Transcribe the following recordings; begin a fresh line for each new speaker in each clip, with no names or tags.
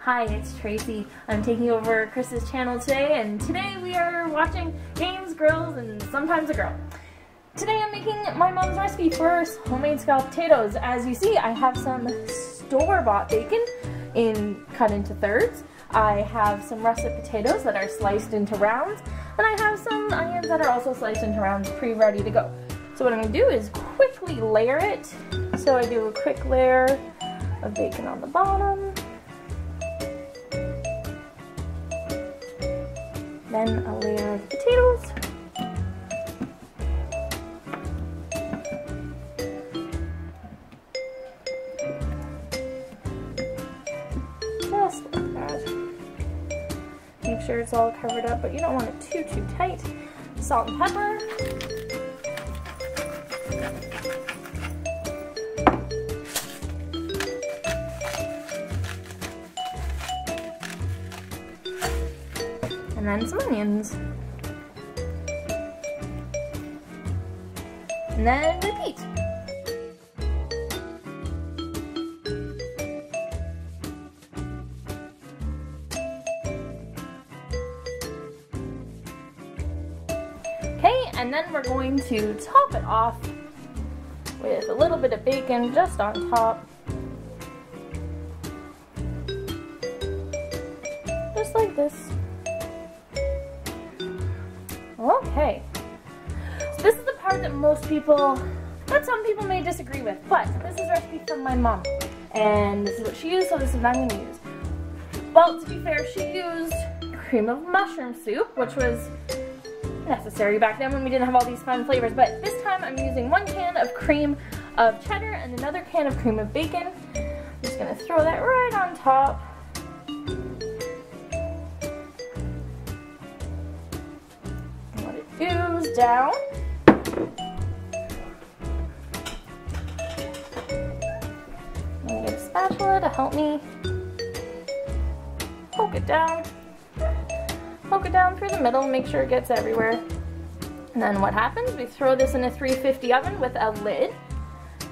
Hi, it's Tracy. I'm taking over Chris's channel today, and today we are watching games, grills, and sometimes a grill. Today I'm making my mom's recipe for homemade scalloped potatoes. As you see, I have some store-bought bacon cut into thirds. I have some russet potatoes that are sliced into rounds, and I have some onions that are also sliced into rounds, pre-ready to go. So what I'm going to do is quickly layer it. So I do a quick layer of bacon on the bottom. Then a layer of potatoes. Just like that. Make sure it's all covered up, but you don't want it too tight. Salt and pepper. And then some onions. And then repeat. Okay, and then we're going to top it off with a little bit of bacon just on top. Just like this. Okay, so this is the part that some people may disagree with, but this is a recipe from my mom, and this is what she used, so this is what I'm going to use. Well, to be fair, she used cream of mushroom soup, which was necessary back then when we didn't have all these fun flavors, but this time I'm using 1 can of cream of cheddar and another can of cream of bacon. I'm just going to throw that right on top. Ooze down. I'm gonna get a spatula to help me poke it down. Poke it down through the middle, make sure it gets everywhere. And then what happens? We throw this in a 350 oven with a lid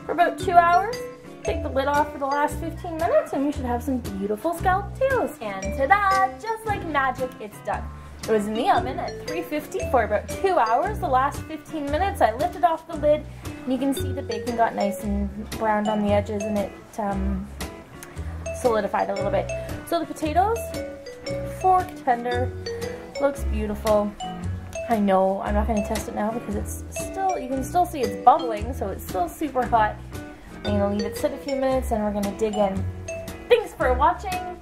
for about 2 hours. Take the lid off for the last 15 minutes and we should have some beautiful scalloped potatoes. And ta-da! Just like magic, it's done. It was in the oven at 350 for about 2 hours. The last 15 minutes I lifted off the lid and you can see the bacon got nice and browned on the edges and it solidified a little bit. So the potatoes, fork tender, looks beautiful. I know, I'm not going to test it now because it's still, you can still see it's bubbling, so it's still super hot. I'm going to leave it sit a few minutes and we're going to dig in. Thanks for watching.